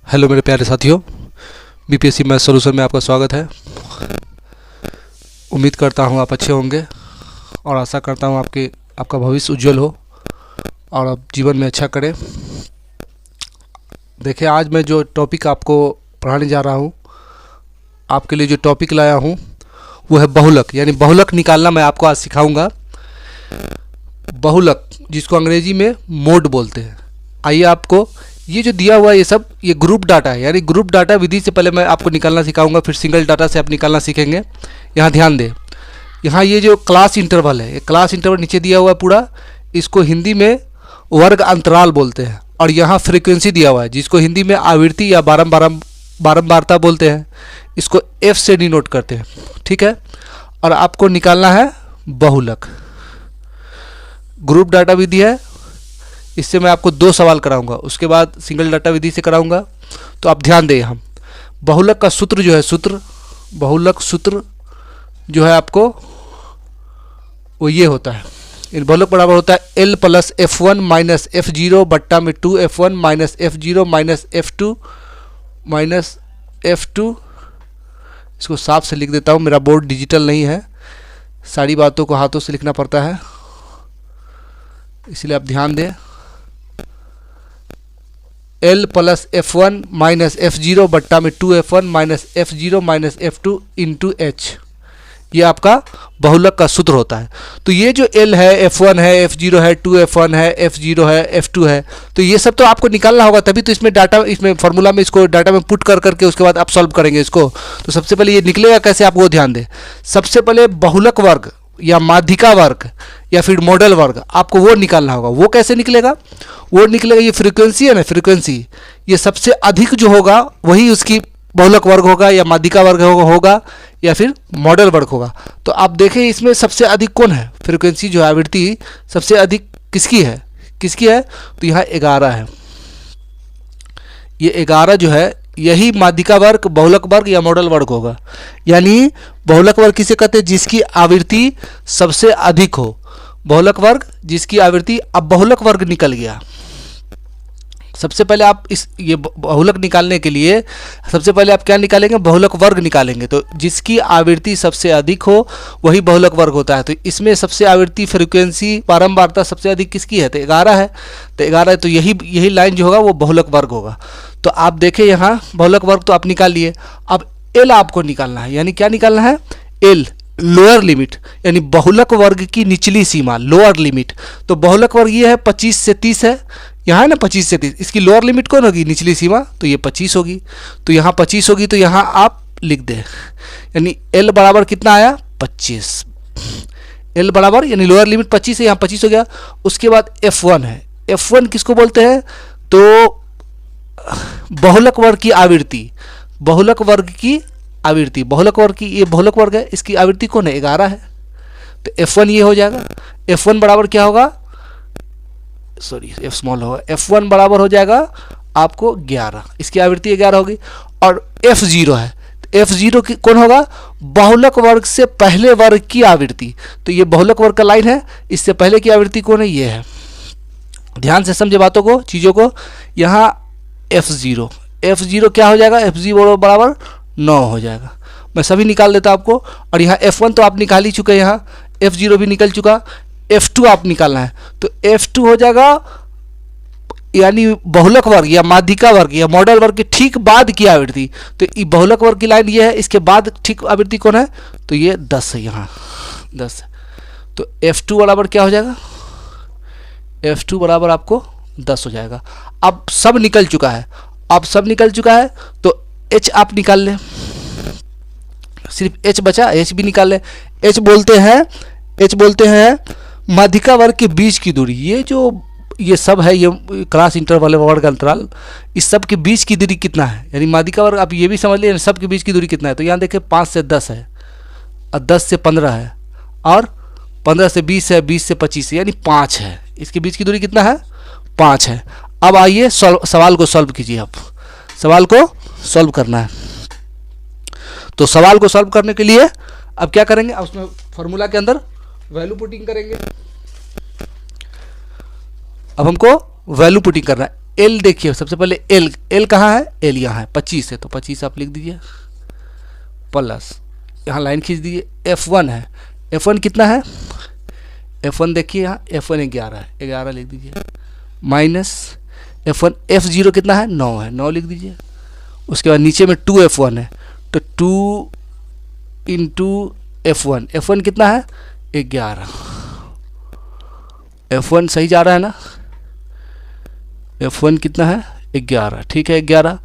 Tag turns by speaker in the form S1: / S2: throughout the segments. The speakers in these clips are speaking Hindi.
S1: हेलो मेरे प्यारे साथियों, बीपीएससी मैथ सॉल्यूशन में आपका स्वागत है। उम्मीद करता हूँ आप अच्छे होंगे और आशा करता हूँ आपका भविष्य उज्जवल हो और आप जीवन में अच्छा करें। देखिए, आज मैं जो टॉपिक आपको पढ़ाने जा रहा हूँ, आपके लिए जो टॉपिक लाया हूँ वो है बहुलक, यानी बहुलक निकालना मैं आपको आज सिखाऊंगा। बहुलक जिसको अंग्रेजी में मोड बोलते हैं। आइए, आपको ये जो दिया हुआ है ये ग्रुप डाटा है, यानी ग्रुप डाटा विधि से पहले मैं आपको निकालना सिखाऊंगा, फिर सिंगल डाटा से आप निकालना सीखेंगे। यहाँ ध्यान दें, यहाँ ये जो क्लास इंटरवल है, ये क्लास इंटरवल नीचे दिया हुआ है पूरा, इसको हिंदी में वर्ग अंतराल बोलते हैं। और यहाँ फ्रीक्वेंसी दिया हुआ है जिसको हिंदी में आवृत्ति या बारंबारता बोलते हैं, इसको F से डिनोट करते हैं। ठीक है, और आपको निकालना है बहुलक। ग्रुप डाटा विधि है, इससे मैं आपको 2 सवाल कराऊंगा, उसके बाद सिंगल डाटा विधि से कराऊंगा। तो आप ध्यान दें, यहाँ बहुलक का सूत्र जो है, बहुलक सूत्र जो है आपको वो ये होता है। इन बहुलक बराबर होता है L plus F1 minus F0 बट्टा में 2F1 minus F0 minus F2। इसको साफ से लिख देता हूँ, मेरा बोर्ड डिजिटल नहीं है, सारी बातों को हाथों से लिखना पड़ता है, इसलिए आप ध्यान दें। L plus F1 minus F0 बट्टा में 2F1 minus F0 minus F2 into H, ये आपका बहुलक का सूत्र होता है। तो ये जो L है, F1 है, F0 है, 2F1 है, F0 है, F2 है, तो ये सब तो आपको निकालना होगा, तभी तो इसमें फार्मूला में इसको डाटा में पुट करके उसके बाद आप सॉल्व करेंगे इसको। तो सबसे पहले ये निकलेगा कैसे, आप वो ध्यान दें। सबसे पहले बहुलक वर्ग या माध्यिका वर्ग या फिर मॉडल वर्ग आपको वो निकालना होगा। वो कैसे निकलेगा? वो निकलेगा, ये फ्रीक्वेंसी है ना, फ्रीक्वेंसी ये सबसे अधिक जो होगा वही उसकी बहुलक वर्ग होगा या माध्यिका वर्ग होगा या फिर मॉडल वर्ग होगा। तो आप देखें इसमें सबसे अधिक कौन है, फ्रीक्वेंसी जो है, आवृत्ति सबसे अधिक किसकी है? तो यहाँ 11 है। ये 11 जो है यही माध्यिका वर्ग, बहुलक वर्ग या मॉडल वर्ग होगा। यानी बहुलक वर्ग किसे कहते हैं? जिसकी आवृत्ति सबसे अधिक हो। बहुलक वर्ग जिसकी आवृत्ति, अब बहुलक वर्ग निकल गया। सबसे पहले आप ये बहुलक निकालने के लिए सबसे पहले आप क्या निकालेंगे? बहुलक वर्ग निकालेंगे। तो जिसकी आवृत्ति सबसे अधिक हो वही बहुलक वर्ग होता है। तो इसमें सबसे आवृत्ति, फ्रीक्वेंसी, बारंबारता सबसे अधिक किसकी है? तो 11 है। तो 11 है, तो यही लाइन जो होगा वो बहुलक वर्ग होगा। तो आप देखें यहाँ बहुलक वर्ग तो आप निकाल लिए। अब L आपको निकालना है, यानी क्या निकालना है? L लोअर लिमिट, यानी बहुलक वर्ग की निचली सीमा, लोअर लिमिट। तो बहुलक वर्ग ये है 25 से 30 है, यहाँ है ना 25 से 30, इसकी लोअर लिमिट कौन होगी? निचली सीमा, तो ये 25 होगी। तो यहाँ 25 होगी, तो यहाँ आप लिख दें, यानी L बराबर कितना आया? 25। L बराबर यानी लोअर लिमिट 25 है, यहाँ 25 हो गया। उसके बाद F1 है। F1 किसको बोलते हैं? तो बहुलक वर्ग की आवृत्ति, बहुलक वर्ग की आवृत्ति, बहुलक वर्ग की, ये बहुलक वर्ग है, इसकी आवृत्ति कौन है? 11 है। तो F1 ये हो जाएगा। F1 बराबर क्या होगा? सॉरी, F स्मॉल होगा। F1 बराबर हो जाएगा आपको 11, इसकी आवृत्ति 11 होगी। और F0 है, F0 की कौन होगा? बहुलक वर्ग से पहले वर्ग की आवृत्ति। तो ये बहुलक वर्ग का लाइन है, इससे पहले की आवृत्ति कौन है? ये है। ध्यान से समझे बातों को, चीज़ों को। यहाँ F0 क्या हो जाएगा? F0 बराबर 9 हो जाएगा। मैं सभी निकाल देता आपको। और यहाँ F1 तो आप निकाल ही चुके हैं, यहाँ F0 भी निकल चुका। F2 आप निकालना है, तो F2 हो जाएगा, यानी बहुलक वर्ग या माध्यिका वर्ग या मॉडल वर्ग के ठीक बाद की आवृत्ति। तो ये बहुलक वर्ग की लाइन ये है, इसके बाद ठीक आवृत्ति कौन है? तो ये 10 है, यहाँ 10 है। तो F2 बराबर क्या हो जाएगा? F2 बराबर आपको 10 हो जाएगा। अब सब निकल चुका है, तो H आप निकाल लें, सिर्फ H बचा, H भी निकाल लें। H बोलते हैं माध्यिका वर्ग के बीच की दूरी। ये सब है, ये क्लास इंटरवल, वर्ग अंतराल, इस सब के बीच की दूरी कितना है? यानी माध्यिका वर्ग आप ये भी समझ लीजिए, सब के बीच की दूरी कितना है? तो यहाँ देखिए 5 से 10 है, और 10 से 15 है, और 15 से 20 है, 20 से 25 है, यानी 5 है। इसके बीच की दूरी कितना है? 5 है। अब आइए सवाल को सॉल्व कीजिए। आप सवाल को सॉल्व करना है। तो सवाल को सॉल्व करने के लिए अब क्या करेंगे? उसमें फॉर्मूला के अंदर वैल्यू पुटिंग करेंगे। अब हमको वैल्यू पुटिंग करना है। एल देखिए, सबसे पहले एल कहाँ है, एल यहाँ है, 25 है, तो 25 आप लिख दीजिए प्लस, यहाँ लाइन खींच दीजिए। F1 है, F1 कितना है, F1 देखिए यहाँ F1 11 है, 11 लिख दीजिए, माइनस F1 F0 कितना है, 9 है, 9 लिख दीजिए। उसके बाद नीचे में 2F1 है, तो 2 इंटू F1 कितना है, 11। F1 सही जा रहा है ना, F1 कितना है, 11, ठीक है 11,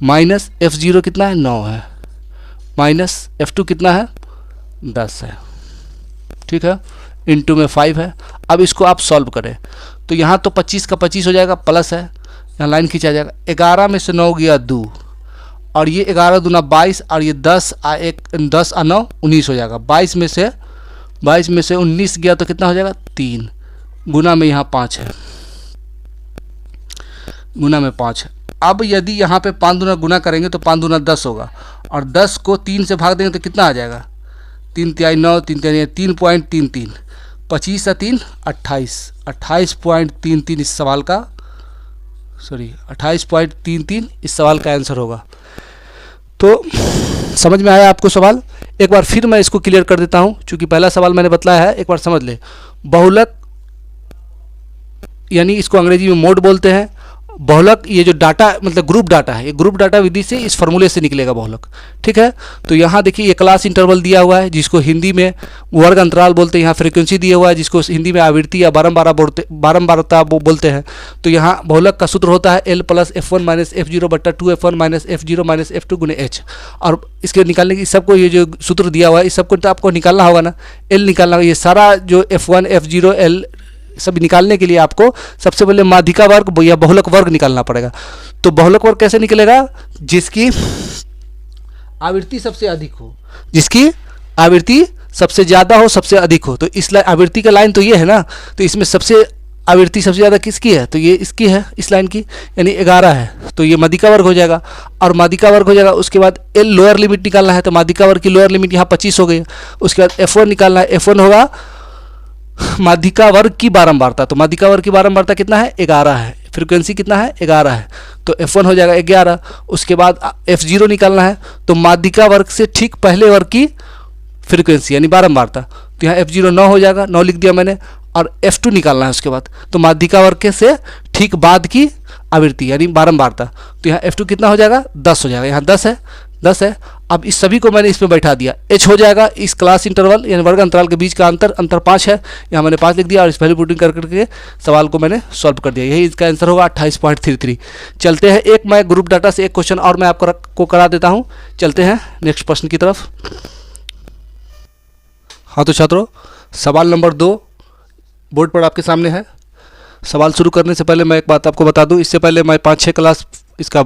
S1: माइनस F0 कितना है, 9 है, माइनस F2 कितना है, 10 है, ठीक है, इंटू में 5 है। अब इसको आप सॉल्व करें तो यहाँ तो 25 का 25 हो जाएगा, प्लस है, यहाँ लाइन खींचा जाएगा, 11 में से 9 गया 2, और ये 11 दूना 22, और ये 10 और 9 19 हो जाएगा। 22 में से 19 गया तो कितना हो जाएगा, 3, गुना में यहाँ 5 है, गुना में 5 है। अब यदि यहाँ पे 5 दूना गुना करेंगे तो 5 दूना 10 होगा, और 10 को 3 से भाग देंगे तो कितना आ जाएगा, 3 तिहाई 9, 3 तिहाई 3.33, 25 से 3 28, 28.33 इस सवाल का, सॉरी 28.33 इस सवाल का आंसर होगा। तो समझ में आया आपको सवाल? एक बार फिर मैं इसको क्लियर कर देता हूँ, क्योंकि पहला सवाल मैंने बताया है, एक बार समझ ले। बहुलक यानी इसको अंग्रेजी में मोड बोलते हैं। बहुलक ये जो डाटा मतलब ग्रुप डाटा है, ये ग्रुप डाटा विधि से इस फॉर्मूले से निकलेगा बहुलक, ठीक है। तो यहाँ देखिए ये क्लास इंटरवल दिया हुआ है, जिसको हिंदी में वर्ग अंतराल बोलते हैं, यहाँ फ्रीक्वेंसी दिया हुआ है, जिसको हिंदी में आवृत्ति या बारंबारता बोलते हैं। तो यहाँ बहुलक का सूत्र होता है L plus F1 minus F0 बट्टा 2F1 minus F0 minus F2 गुने H। और इसके निकालने की सबको ये जो सूत्र दिया हुआ है, इस सबको तो आपको निकालना होगा ना, L निकालना होगा। ये सारा जो F1 F0 L सब निकालने के लिए आपको सबसे पहले माध्यिका वर्ग या बहुलक वर्ग निकालना पड़ेगा। तो बहुलक वर्ग कैसे निकलेगा, जिसकी आवृत्ति सबसे अधिक हो, जिसकी आवृत्ति सबसे ज़्यादा हो, सबसे अधिक हो। तो इस आवृत्ति का लाइन तो ये है ना, तो इसमें सबसे आवृत्ति सबसे ज़्यादा किसकी है, तो ये इसकी है, इस लाइन की, यानी 11 है, तो ये माध्यिका वर्ग हो जाएगा। और माध्यिका वर्ग हो जाएगा, उसके बाद L लोअर लिमिट निकालना है, तो माध्यिका वर्ग की लोअर लिमिट यहाँ 25 हो गई। उसके बाद F1 निकालना है, F1 होगा माध्यिका वर्ग की बारंबारता। तो माध्यिका वर्ग की बारंबारता कितना है, 11 है, फ्रीक्वेंसी कितना है, 11 है, तो F1 हो जाएगा 11। उसके बाद F0 निकालना है, तो माध्यिका वर्ग से ठीक पहले वर्ग की फ्रीक्वेंसी यानी बारंबारता, तो यहाँ F0 9 हो जाएगा, 9 लिख दिया मैंने। और F2 निकालना है उसके बाद, तो माध्यिका वर्ग के से ठीक बाद की आवृत्ति यानी बारंबारता, तो यहाँ F2 कितना हो जाएगा, 10 हो जाएगा, यहाँ 10 है। अब इस सभी को मैंने इसमें बैठा दिया, H हो जाएगा इस क्लास इंटरवल यानी वर्ग अंतराल के बीच का अंतर 5 है, यहाँ मैंने 5 लिख दिया, और इस वैल्यू पुटिंग करके सवाल को मैंने सॉल्व कर दिया। यही इसका आंसर होगा 28.33। चलते हैं, एक मैं ग्रुप डाटा से एक क्वेश्चन और मैं आपको करा देता हूँ। चलते हैं नेक्स्ट प्रश्न की तरफ। हाँ तो छात्रों, सवाल नंबर 2 बोर्ड पर आपके सामने है। सवाल शुरू करने से पहले मैं एक बात आपको बता दूं, इससे पहले मैं 5-6 क्लास इसका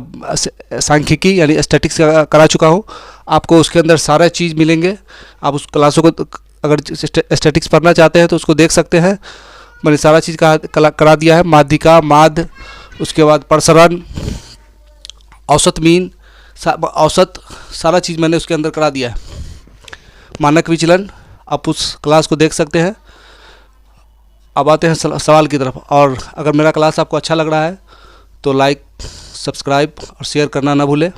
S1: सांख्यिकी यानी स्टैटिक्स का करा चुका हूं। आपको उसके अंदर सारा चीज़ मिलेंगे, आप उस क्लासों को अगर स्टैटिक्स पढ़ना चाहते हैं तो उसको देख सकते हैं। मैंने सारा चीज़ करा दिया है, माध्यिका, माध्य, उसके बाद प्रसरण, औसत मीन, औसत, सारा चीज़ मैंने उसके अंदर करा दिया है। मानक विचलन आप उस क्लास को देख सकते हैं। अब आते हैं सवाल की तरफ, और अगर मेरा क्लास आपको अच्छा लग रहा है तो लाइक, सब्सक्राइब और शेयर करना ना भूलें।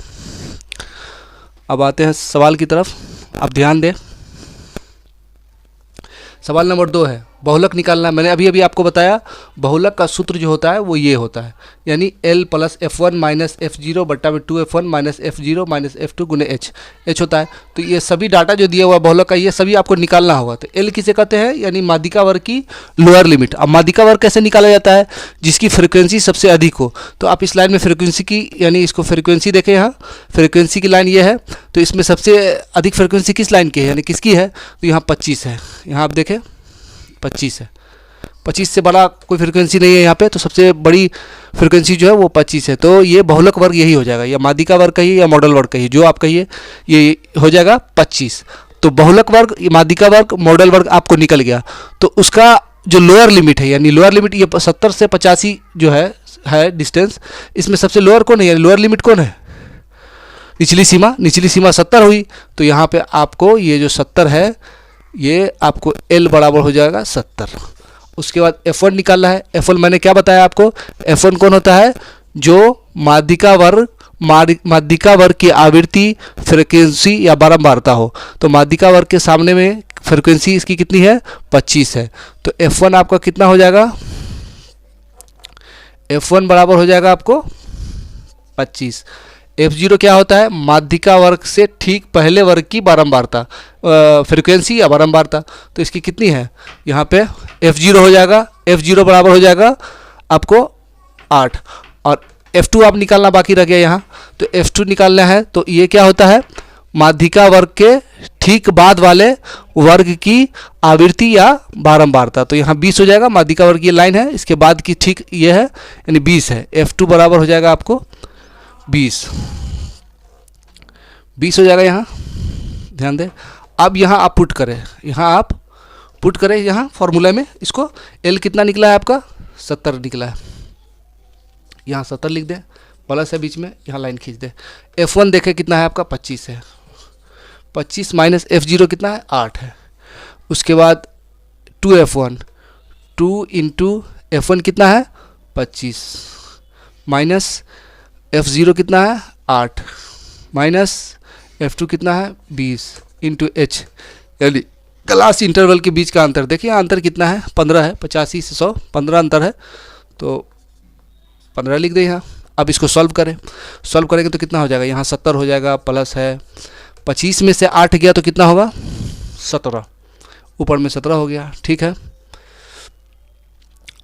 S1: अब आते हैं सवाल की तरफ, आप ध्यान दें। सवाल नंबर 2 है, बहुलक निकालना। मैंने अभी आपको बताया बहुलक का सूत्र जो होता है वो ये होता है, यानी L plus F1 minus F0 बट्टा में 2F1 minus F0 minus F2 गुने H होता है। तो ये सभी डाटा जो दिया हुआ है बहुलक का, ये सभी आपको निकालना होगा। तो L किसे कहते हैं, यानी माध्यिका वर्ग की लोअर लिमिट। अब माध्यिका वर्ग कैसे निकाला जाता है, जिसकी फ्रिक्वेंसी सबसे अधिक हो। तो आप इस लाइन में फ्रिक्वेंसी की यानी इसको फ्रिक्वेंसी देखें, यहाँ फ्रिक्वेंसी की लाइन ये है, तो इसमें सबसे अधिक फ्रिक्वेंसी किस लाइन की है, यानी किसकी है, तो यहाँ 25 है। यहाँ आप देखें 25 है, 25 से बड़ा कोई फ्रिक्वेंसी नहीं है यहाँ पे, तो सबसे बड़ी फ्रिक्वेंसी जो है वो 25 है। तो ये बहुलक वर्ग यही हो जाएगा, या माध्यिका वर्ग कहिए या मॉडल वर्ग कहिए, जो आप कहिए, ये हो जाएगा 25। तो बहुलक वर्ग, माध्यिका वर्ग, मॉडल वर्ग आपको निकल गया। तो उसका जो लोअर लिमिट है, यानी लोअर लिमिट ये 70 से 85 जो है डिस्टेंस, इसमें सबसे लोअर कौन है, यानी लोअर लिमिट कौन है, निचली सीमा 70 हुई। तो यहाँ पे आपको ये जो 70 है, ये आपको L बराबर हो जाएगा 70। उसके बाद F1 निकालना है। F1 मैंने क्या बताया आपको, F1 कौन होता है, जो माध्यिका वर्ग की आवृत्ति, फ्रिक्वेंसी या बारंबारता हो। तो माध्यिका वर्ग के सामने में फ्रिक्वेंसी इसकी कितनी है, 25 है। तो F1 आपका कितना हो जाएगा, F1 बराबर हो जाएगा आपको 25। F0 क्या होता है, माध्यिका वर्ग से ठीक पहले वर्ग की बारंबारता, फ्रिक्वेंसी या बारंबारता। तो इसकी कितनी है, यहाँ पे F0 हो जाएगा, F0 बराबर हो जाएगा आपको 8। और F2 आप निकालना बाकी रह गया यहाँ, तो F2 निकालना है। तो ये क्या होता है, माध्यिका वर्ग के ठीक बाद वाले वर्ग की आवृत्ति या बारंबारता। तो यहाँ 20 हो जाएगा, माध्यिका वर्ग ये लाइन है, इसके बाद की ठीक ये है, यानी 20 है। F2 बराबर हो जाएगा आपको 20 हो जाएगा, यहाँ ध्यान दें। अब यहाँ आप पुट करें, यहाँ फॉर्मूला में इसको, L कितना निकला है आपका, 70 निकला है। यहाँ 70 लिख दें, प्लस है बीच में, यहाँ लाइन खींच दें। F1 देखें कितना है आपका, 25 है। 25 माइनस F0 कितना है, 8 है। उसके बाद 2F1, 2 इंटू F1 कितना है, 25 माइनस F0 कितना है, 8 माइनस F2 कितना है, 20 इंटू H, यानी क्लास इंटरवल के बीच का अंतर। देखिए अंतर कितना है, 15 है। 85 से 100 15 अंतर है, तो 15 लिख दें यहाँ। अब इसको सॉल्व करेंगे तो कितना हो जाएगा, यहाँ 70 हो जाएगा, प्लस है 25 में से 8 गया तो कितना होगा, 17, ऊपर में 17 हो गया, ठीक है।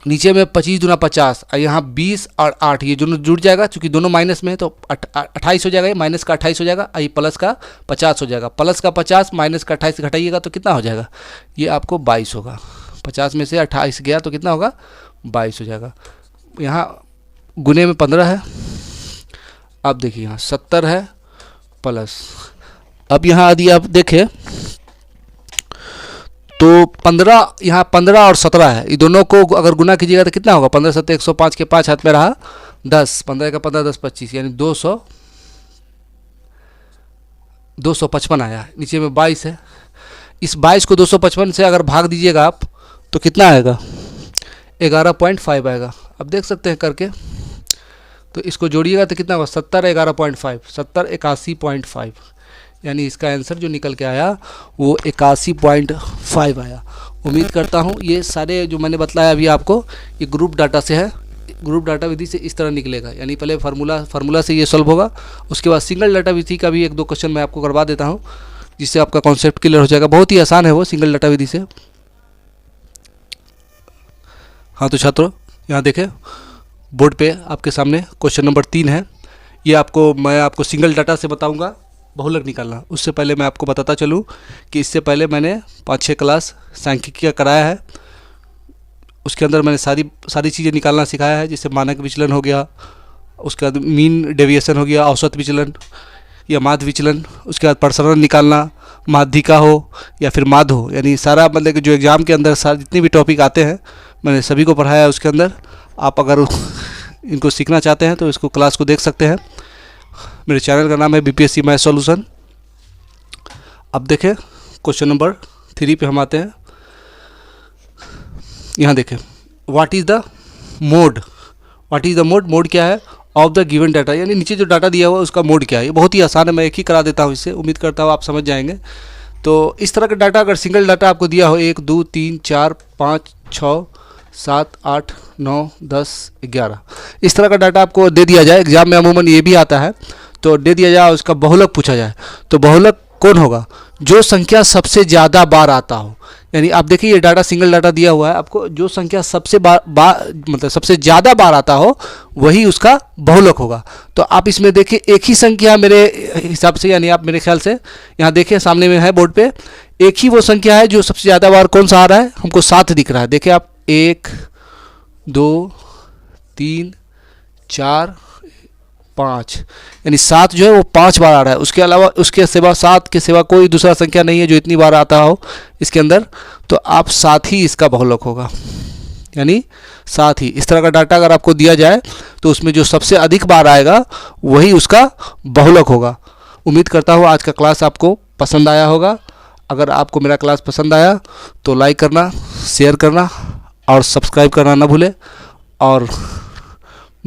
S1: नीचे में 25 दूना 50, और यहाँ 20 और 8 ये दोनों जुड़ जाएगा, चूंकि दोनों माइनस में है तो 28 हो जाएगा, ये माइनस का 28 हो जाएगा, ये प्लस का 50 हो जाएगा। प्लस का 50 माइनस का 28 घटाइएगा तो कितना हो जाएगा, ये आपको 22 होगा। 50 में से 28 गया तो कितना होगा, 22 हो जाएगा। यहाँ गुने में 15 है। अब देखिए यहाँ 70 है प्लस, अब यहाँ यदि आप देखें तो 15, यहाँ 15 और 17 है, ये दोनों को अगर गुना कीजिएगा तो कितना होगा, 15 7 105 के 5 हाथ में रहा 10, 15 का 15 10 25, यानी 255 आया। नीचे में 22 है, इस 22 को 255 से अगर भाग दीजिएगा आप तो कितना आएगा, 11.5 आएगा। अब देख सकते हैं करके, तो इसको जोड़िएगा तो कितना होगा, 70 11.5, 70 81.5, यानी इसका आंसर जो निकल के आया वो 81.5 आया। उम्मीद करता हूँ ये सारे जो मैंने बतलाया अभी आपको, ये ग्रुप डाटा से है, ग्रुप डाटा विधि से इस तरह निकलेगा। यानी पहले फार्मूला से ये सॉल्व होगा, उसके बाद सिंगल डाटा विधि का भी 1-2 क्वेश्चन मैं आपको करवा देता हूँ, जिससे आपका कॉन्सेप्ट क्लियर हो जाएगा। बहुत ही आसान है वो सिंगल डाटा विधि से। हाँ तो छात्रों यहाँ देखें, बोर्ड पे आपके सामने क्वेश्चन नंबर 3 है। ये मैं आपको सिंगल डाटा से बताऊंगा बहुलक निकालना। उससे पहले मैं आपको बताता चलूँ कि इससे पहले मैंने 5-6 क्लास सांख्यिकी का कराया है, उसके अंदर मैंने सारी चीज़ें निकालना सिखाया है, जैसे मानक विचलन हो गया, उसके बाद मीन डेविएशन हो गया, औसत विचलन या माध्य विचलन, उसके बाद प्रसरण निकालना, माध्यिका हो या फिर माध्य हो, यानी सारा मतलब कि जो एग्ज़ाम के अंदर जितने भी टॉपिक आते हैं मैंने सभी को पढ़ाया है उसके अंदर। आप अगर इनको सीखना चाहते हैं तो इसको क्लास को देख सकते हैं। मेरे चैनल का नाम है BPSC मैथ सॉल्यूशन। अब देखें क्वेश्चन नंबर 3 पे हम आते हैं। यहाँ देखें, what is the mode, mode क्या है ऑफ द गिवन डाटा, यानी नीचे जो डाटा दिया हुआ है उसका मोड क्या है। ये बहुत ही आसान है, मैं एक ही करा देता हूँ इससे, उम्मीद करता हूँ आप समझ जाएंगे। तो इस तरह का डाटा अगर सिंगल डाटा आपको दिया हो 1 2 3 4 5 6 7 8 9 10 11 इस तरह का डाटा आपको दे दिया जाए, एग्जाम में अमूमन ये भी आता है, तो दे दिया जाए उसका बहुलक पूछा जाए, तो बहुलक कौन होगा, जो संख्या सबसे ज़्यादा बार आता हो। यानी आप देखिए ये डाटा सिंगल डाटा दिया हुआ है आपको, जो संख्या सबसे मतलब सबसे ज़्यादा बार आता हो वही उसका बहुलक होगा। तो आप इसमें देखिए एक ही संख्या मेरे हिसाब से, यानी आप मेरे ख्याल से यहाँ देखिए सामने में है बोर्ड पे, एक ही वो संख्या है जो सबसे ज़्यादा बार कौन सा आ रहा है, हमको 7 दिख रहा है। देखिए आप 1 2 3 4 5, यानी 7 जो है वो 5 बार आ रहा है। उसके अलावा उसके सिवा 7 के सिवा कोई दूसरा संख्या नहीं है जो इतनी बार आता हो इसके अंदर, तो आप 7 ही इसका बहुलक होगा, यानी 7 ही। इस तरह का डाटा अगर आपको दिया जाए तो उसमें जो सबसे अधिक बार आएगा वही उसका बहुलक होगा। उम्मीद करता हूँ आज का क्लास आपको पसंद आया होगा। अगर आपको मेरा क्लास पसंद आया तो लाइक करना, शेयर करना और सब्सक्राइब करना ना भूलें। और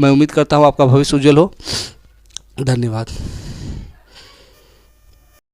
S1: मैं उम्मीद करता हूँ आपका भविष्य उज्जवल हो। धन्यवाद।